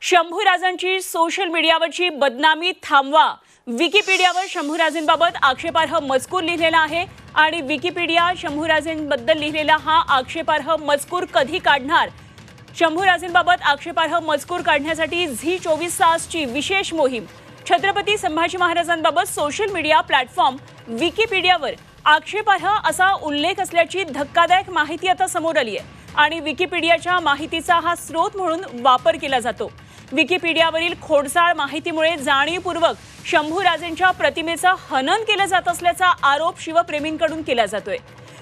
शंभूराजांची social मीडियावरची बदनामी थांबवा। विकिपीडियावर शंभूराजेंबाबत आक्षेपार्ह मजकूर लिहिलेला आहे आणि विकिपीडिया शंभूराजेंबद्दल लिहिलेला हा आक्षेपार्ह मजकूर कधी काढणार? शंभूराजेंबाबत आक्षेपार्ह मजकूर काढण्यासाठी झी 24 तासची विशेष मोहीम। छत्रपती संभाजी महाराजांबाबत सोशल मीडिया प्लॅटफॉर्म विकिपीडियावर आक्षेपार्ह असा उल्लेख असल्याची धक्कादायक माहिती आता समोर आली आहे आणि विकिपीडियाच्या माहितीचा हा स्रोत म्हणून वापर केला जातो। विकिपीडियावरील खोडसाळ माहितीमुळे जाणीवपूर्वक शंभूराजेंच्या प्रतिमेचं हनन केलं जात असल्याचा आरोप शिवप्रेमींकडून केला जातोय।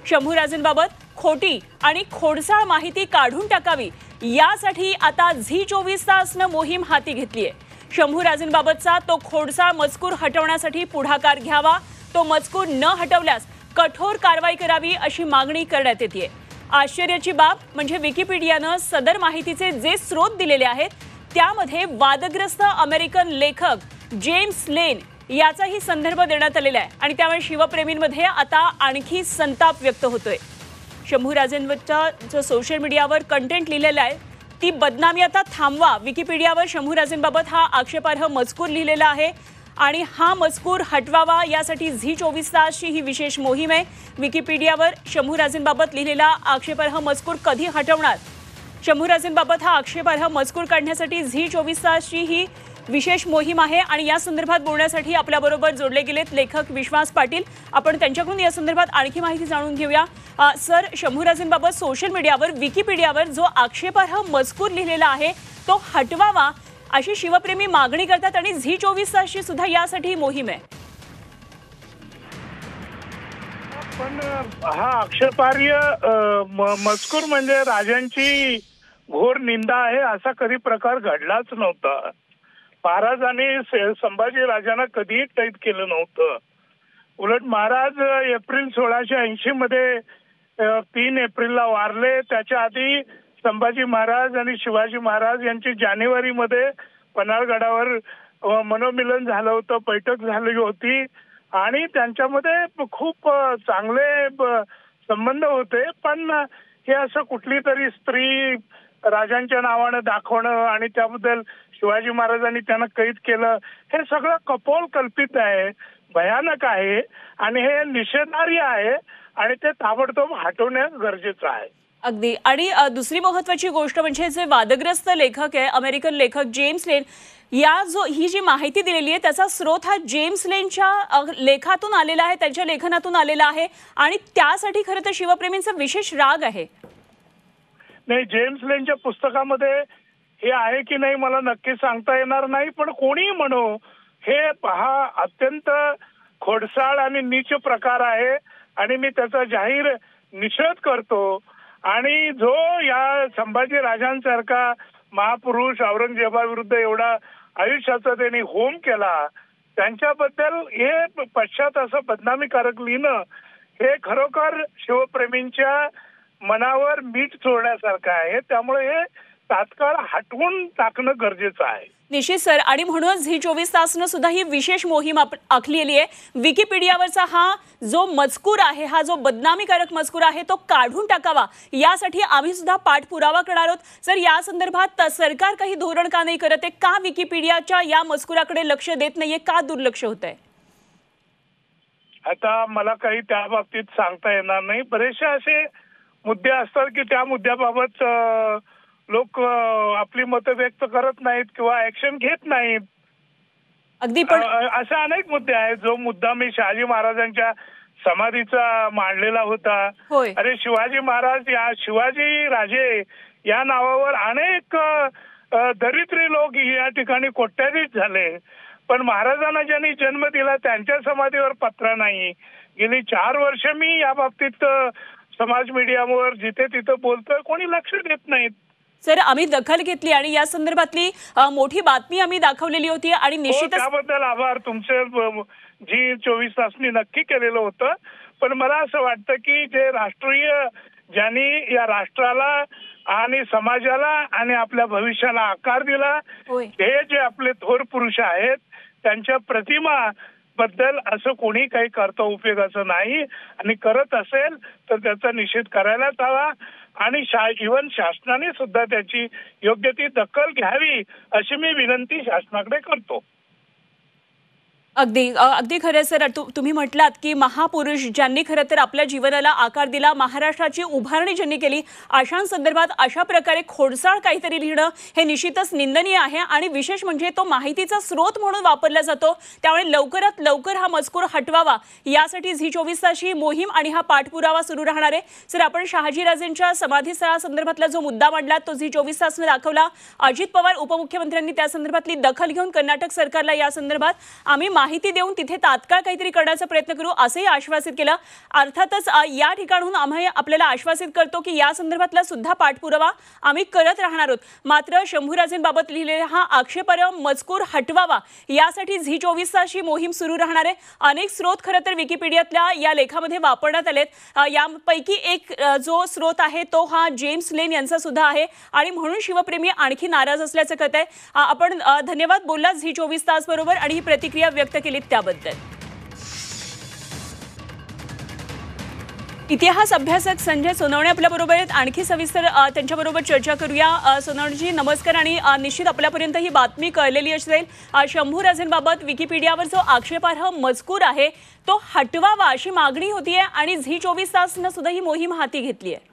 शंभूराजेंबाबत खोटी आणि खोडसाळ माहिती काढून टाकावी यासाठी आता झी 24 तासनं मोहीम हाती घेतली आहे। शंभूराजेंबाबतचा तो खोडसाळ मजकूर हटवण्यासाठी पुढाकार घ्यावा, तो मजकूर न हटवल्यास कठोर कारवाई करावी अशी मागणी करण्यात येते। आश्चर्याची बाब म्हणजे विकिपीडियानं सदर माहितीचे जे स्रोत दिलेले आहेत त्यामध्ये वादग्रस्त अमेरिकन लेखक जेम्स लेन याचाही संदर्भ देण्यात आलेला आहे आणि त्यामुळे शिवप्रेमींमध्ये आता आणखी संताप व्यक्त होतोय। शंभूराजेंवरच्या जो सोशल मीडियावर कंटेंट लिहिलेला आहे ती बदनामी आता थांबवा। विकिपीडियावर शंभूराजेंबाबत हा आक्षेपार्ह मजकूर लिहिलेला आहे आणि हा मजकूर हटवावा यासाठी झी 24 तासची ही विशेष मोहीम आहे। विकिपीडियावर शंभूराजेंबाबत लिहिलेला आक्षेपार्ह मजकूर कधी हटवणार? शंभूराजेंबाबत हा आक्षेपार्ह मजकूर काढण्यासाठी झी 24 तासची ही विशेष मोहीम आहे आणि या संदर्भात बोलण्यासाठी आपल्याबरोबर जोडले गेलेत लेखक विश्वास पाटील। आपण त्यांच्याकडून या संदर्भात आणखी माहिती जाणून घेऊया। सर, शंभूराजेंबाबत सोशल मीडियावर विकिपीडियावर जो आक्षेपार्ह मजकूर लिहिलेला आहे तो हटवावा अशी शिवप्रेमी मागणी करतात आणि झी 24 तासची सुद्धा यासाठी मोहीम आहे। पण हा आक्षेपार्ह मजकूर म्हणजे राजांची घोर निंदा आहे असा कधी प्रकार घडलाच नव्हता। महाराजांनी संभाजी राजांना कधीही कैद केलं नव्हतं। उलट महाराज एप्रिल 1680 मध्ये 3 एप्रिलला वारले। त्याच्या आधी संभाजी महाराज आणि शिवाजी महाराज यांची जानेवारीमध्ये पन्हाळगडावर मनोमिलन झालं होतं, बैठक झाली होती आणि त्यांच्यामध्ये खूप चांगले संबंध होते। पण हे असं कुठली तरी स्त्री राजांच्या नावानं दाखवणं आणि त्याबद्दल शिवाजी महाराजांनी त्यांना कैद केलं हे सगळं कपोल कल्पित आहे, भयानक आहे आणि हे निषेधार्ह आहे आणि ते ताबडतोब हटवणे गरजेचं आहे। अगदी। आणि दुसरी महत्त्वाची गोष्ट म्हणजे जे वादग्रस्त लेखक आहे अमेरिकन लेखक जेम्स लेन ही जी माहिती दिलेली आहे त्याचा स्रोत हा जेम्स लेनच्या लेखातून आलेला आहे, त्यांच्या लेखनातून आलेला आहे आणि त्यासाठी खरं तर शिवप्रेमींचा विशेष राग आहे। नाही, जेम्स लेनच्या पुस्तकामध्ये हे आहे की नाही मला नक्की सांगता येणार नाही, पण कोणी म्हणो हे पहा अत्यंत खोडसाळ आणि नीच प्रकार आहे आणि मी त्याचा जाहीर निषेध करतो। आणि जो या संभाजी राजांसारखा महापुरुष औरंगजेबाविरुद्ध एवढा आयुष्याचा त्यांनी होम केला त्यांच्याबद्दल हे पश्चात असं बदनामीकारक लिहिणं हे खरोखर शिवप्रेमींच्या मनावर मीठ चोळण्यासारखं आहे। त्यामुळे हे तात्काळ हटवून टाकणं गरजेचं आहे। निश्चित सर। आणि म्हणूनच झी 24 तासनं सुद्धा ही विशेष मोहीम आखलेली आहे। विकिपीडियावरचा हा जो मजकूर आहे, हा जो बदनामीकारक मजकूर आहे तो काढून टाकावा यासाठी आम्ही सुद्धा पाठपुरावा करणार आहोत। सर, या संदर्भात सरकार काही धोरण का नाही करत आहे? का विकिपीडियाच्या या मजकुराकडे लक्ष देत नाहीये? का दुर्लक्ष होत आहे? आता मला काही त्या बाबतीत सांगता येणार नाही। बरेचसे असे मुद्दे असतात की त्या मुद्द्याबाबत लोक आपली मतं व्यक्त करत नाहीत किंवा ऍक्शन घेत नाहीत। अगदी। पण असे अनेक मुद्दे आहेत। जो मुद्दा मी शहाजी महाराजांच्या समाधीचा मांडलेला होता, अरे शिवाजी महाराज या शिवाजी राजे या नावावर अनेक दरिद्री लोक या ठिकाणी कोट्याधीश झाले, पण महाराजांना ज्यांनी जन्म दिला त्यांच्या समाधीवर पत्रा नाही। गेली 4 वर्ष मी या बाबतीत समाज मीडियावर जिथे तिथे बोलतोय, कोणी लक्ष देत नाहीत। सर, आम्ही दखल घेतली आणि या संदर्भातली मोठी बातमी आम्ही दाखवलेली होती आणि निश्चितच त्याबद्दल आभार तुमचे। झी 24 तासनी नक्की केलेलं होतं, पण मला असं वाटतं की जे राष्ट्रीय ज्यांनी या राष्ट्राला आणि समाजाला आणि आपल्या भविष्याला आकार दिला हे जे आपले थोर पुरुष आहेत त्यांच्या प्रतिमा बद्दल असं कोणी काही करता उपयोगाचं नाही आणि करत असेल तर त्याचा निषेध करायलाच हवा। आणि इव्हन शासनाने सुद्धा त्याची योग्य ती दखल घ्यावी अशी मी विनंती शासनाकडे करतो. अगदी अगदी खरं सर. तुम्ही म्हटलात की महापुरुष ज्यांनी खरं तर आपल्या जीवनाला आकार दिला, महाराष्ट्राची उभारणी ज्यांनी केली, अशांसंदर्भात अशा प्रकारे खोडसाळ काहीतरी लिहिणं हे निश्चितच निंदनीय आहे. आणि विशेष म्हणजे तो माहितीचा स्रोत म्हणून वापरला जातो. त्यामुळे लवकरात लवकर हा मजकूर हटवावा यासाठी झी 24 तासची मोहीम आणि हा पाठपुरावा सुरू राहणार आहे. सर, आपण शहाजीराजेंच्या समाधीस्थळासंदर्भातला जो मुद्दा मांडला तो झी 24 तासने दाखवला. अजित पवार उपमुख्यमंत्र्यांनी त्या संदर्भातली दखल घेऊन कर्नाटक सरकारला या संदर्भात आम्ही माहिती देऊन तिथे तात्काळ काहीतरी करण्याचा प्रयत्न करू असंही आश्वासित केलं. अर्थातच या ठिकाणाहून आम्ही आपल्याला आश्वासित करतो की या संदर्भातला सुद्धा पाठपुरावा आम्ही करत राहणार आहोत. मात्र शंभूराजेंबाबत लिहिलेला हा आक्षेपार्ह मजकूर हटवावा यासाठी झी 24 तासची मोहीम सुरू राहणार आहे. अनेक स्रोत खरं तर विकिपीडियातल्या या लेखामध्ये वापरण्यात आलेत. यापैकी एक जो स्रोत आहे तो हा जेम्स लेन यांचा सुद्धा आहे आणि म्हणून शिवप्रेमी आणखी नाराज असल्याचं कळत आहे. आपण धन्यवाद बोलला झी 24 तास बरोबर आणि ही प्रतिक्रिया व्यक्त केली त्याबद्दल. इतिहास अभ्यासक संजय सोनवणे आपल्या बरोबर आहेत. आणखी सविस्तर त्यांच्याबरोबर चर्चा करूया. सोनवणेजी नमस्कार. आणि निश्चित आपल्यापर्यंत ही बातमी कळलेली असेल, शंभूराजेंबाबत विकिपीडियावर जो आक्षेपार्ह मजकूर आहे तो हटवावा अशी मागणी होतीये आणि झी 24 तासनं सुद्धा ही मोहीम हाती घेतली आहे.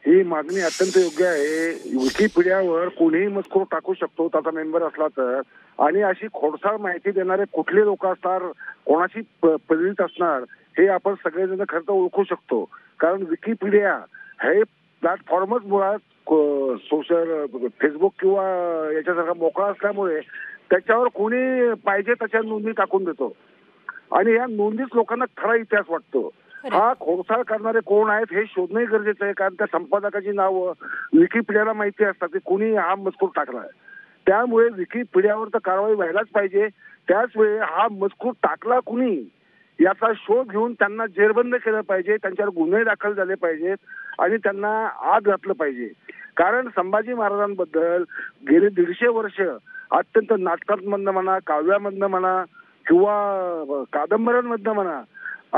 ही मागणी अत्यंत योग्य आहे. विकिपीडियावर कोणीही मजकूर टाकू शकतो त्याचा मेंबर असला तर. आणि अशी खोडसाळ माहिती देणारे कुठले लोक असणार, कोणाची प्रेरित असणार हे आपण सगळेजण खरं तर ओळखू शकतो. कारण विकिपीडिया हे प्लॅटफॉर्मच मुळात सोशल फेसबुक किंवा याच्यासारखा मोकळा असल्यामुळे त्याच्यावर कोणी पाहिजे त्याच्या नोंदी टाकून देतो आणि या नोंदीच लोकांना खरा इतिहास वाटतो. हा खोडसाळ करणारे कोण आहेत हे शोधणंही गरजेचं आहे. कारण त्या संपादकाची नावं विकिपीडियाला माहिती असतात की कोणी हा मजकूर टाकलाय. त्यामुळे विकिपीडियावर तर कारवाई व्हायलाच पाहिजे. त्याच वेळी हा मजकूर टाकला कुणी याचा शोध घेऊन त्यांना जेरबंद केलं पाहिजे, त्यांच्यावर गुन्हे दाखल झाले पाहिजेत आणि त्यांना आत घातलं पाहिजे. कारण संभाजी महाराजांबद्दल गेले 150 वर्ष अत्यंत नाटकांमधनं म्हणा, काव्यामधनं म्हणा किंवा कादंबऱ्यांमधनं म्हणा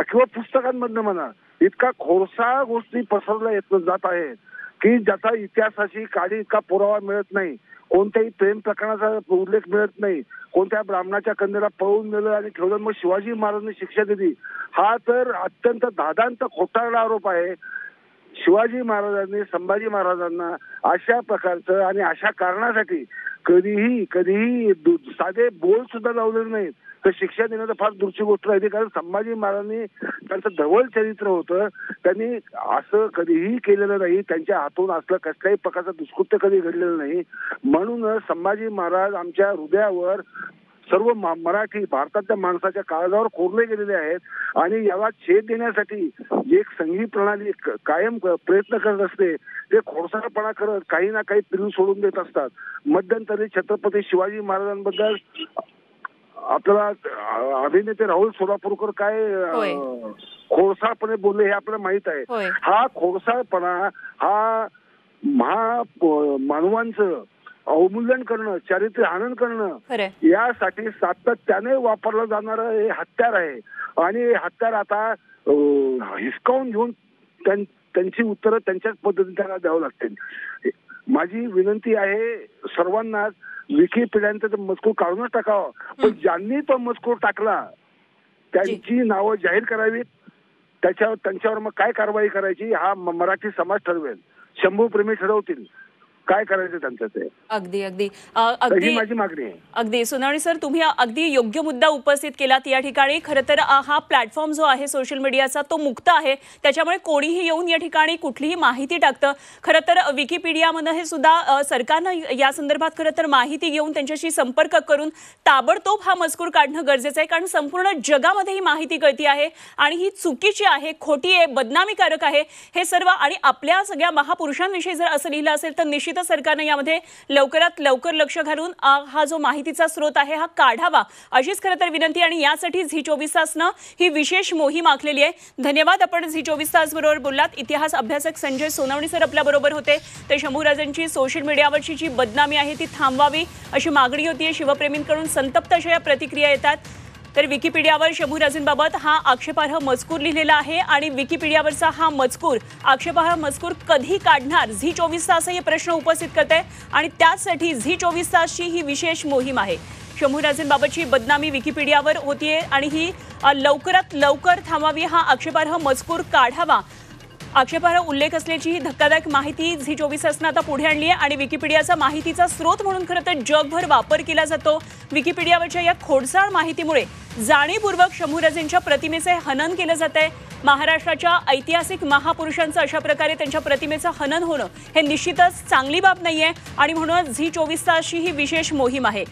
किंवा पुस्तकांमधनं म्हणा इतका खोडसाळ गोष्टी पसरल्या येत जात आहेत की ज्याचा इतिहासाची काडी इतका पुरावा मिळत नाही. कोणत्याही प्रेम प्रकरणाचा उल्लेख मिळत नाही. कोणत्या ब्राह्मणाच्या कन्येला पळून नेलं आणि ठेवलं मग शिवाजी महाराजांनी शिक्षा दिली. हा तर अत्यंत दादांत खोटारडा आरोप आहे. शिवाजी महाराजांनी संभाजी महाराजांना अशा प्रकारचं आणि अशा कारणासाठी कधीही साधे बोल सुद्धा लावलेले नाहीत तर शिक्षा देणं तर फार दूरची गोष्ट राहिली. कारण संभाजी महाराजांनी त्यांचं ढवळ चरित्र होतं. त्यांनी असं कधीही केलेलं नाही. त्यांच्या हातून असलं कसल्याही प्रकारचं दुष्कृत्य कधी घडलेलं नाही. म्हणून संभाजी महाराज आमच्या हृदयावर सर्व मराठी भारताच्या माणसाच्या काळजावर कोरले गेलेले आहेत आणि याला छेद देण्यासाठी एक संघी प्रणाली कायम प्रयत्न करत असते. ते खोडसाळपणा करत काही ना काही पिलू सोडून देत असतात. मध्यंतरी छत्रपती शिवाजी महाराजांबद्दल आपल्याला अभिनेते राहुल सोलापूरकर काय खोडसाळपणे बोलले हे आपल्याला माहित आहे. हा खोडसाळपणा हा मानवांचं अवमूल्यन करणं, चारित्र्य हनन करणं यासाठी सातत्याने वापरलं जाणारं हे हत्यार आहे. आणि हे हत्यार आता हिसकावून घेऊन त्यांची उत्तरं त्यांच्याच पद्धतीने त्यांना द्यावं लागतील. माझी विनंती आहे सर्वांनाच विकिपीडियाचा मजकूर काढूनच टाकावा, पण ज्यांनी तो मजकूर टाकला त्यांची नावं जाहीर करावीत. त्यांच्यावर मग काय कारवाई करायची हा मराठी समाज ठरवेल. शंभूप्रेमी ठरवतील काय करायचं त्यांचं ते. अगदी अगदी अगदी माझी मागणी आहे. अगदी सोनावणे सर, तुम्ही अगदी योग्य मुद्दा उपस्थित केलात या ठिकाणी. खरं तर हा प्लॅटफॉर्म जो आहे सोशल मीडियाचा तो मुक्त आहे, त्याच्यामुळे कोणीही येऊन या ठिकाणी कुठलीही माहिती टाकतं. खरं तर विकिपीडियामध्ये हे सुद्धा सरकारनं या संदर्भात खरं तर माहिती घेऊन त्यांच्याशी संपर्क करून ताबडतोब हा मजकूर काढणं गरजेचं आहे. कारण संपूर्ण जगामध्ये ही माहिती कळती आहे आणि ही चुकीची आहे, खोटी आहे, बदनामीकारक आहे हे सर्व. आणि आपल्या सगळ्या महापुरुषांविषयी जर असं लिहिलं असेल तर निश्चित सरकारने यामध्ये लवकरात लवकर लक्ष घालून हा जो माहितीचा स्रोत आहे हा काढावा अशीच खरं तर विनंती. आणि यासाठी झी 24 तासनं ही विशेष मोहीम आखलेली आहे. धन्यवाद. आपण झी 24 तास बरोबर बोललात. इतिहास अभ्यासक संजय सोनवणे सर आपल्या बरोबर होते. तर शंभूराजांची सोशल मीडियावरची जी बदनामी आहे ती थांबवावी अशी मागणी होतीये शिवप्रेमींकडून. संतप्त अशा या प्रतिक्रिया येतात. तर विकिपीडियावर शंभूराजेंबाबत हा आक्षेपार्ह मजकूर लिहिलेला आहे आणि विकिपीडियावरचा हा मजकूर आक्षेपार्ह मजकूर कधी काढणार झी 24 तास हे प्रश्न उपस्थित करते आणि त्यासाठी झी 24 तासची ही विशेष मोहीम आहे। शंभूराजेंबाबतची बदनामी विकिपीडियावर होतीये आणि ही लवकरात लवकर थांबावी, हा आक्षेपार्ह मजकूर काढावा, आक्षेपार्ह उल्लेख असल्याची ही धक्कादायक माहिती झी 24 तासनं आता पुढे आणली आहे आणि विकिपीडियाचा माहितीचा स्रोत म्हणून खरं तर जगभर वापर केला जातो। विकिपीडियावरच्या या खोडसाळ माहितीमुळे जाणीवपूर्वक शंभूराजेंच्या प्रतिमेचे हनन केलं जातंय। महाराष्ट्राच्या ऐतिहासिक महापुरुषांचं अशा प्रकारे त्यांच्या प्रतिमेचं हनन होणं हे निश्चितच चांगली बाब नाहीये आणि म्हणूनच झी 24 तासची ही विशेष मोहीम आहे।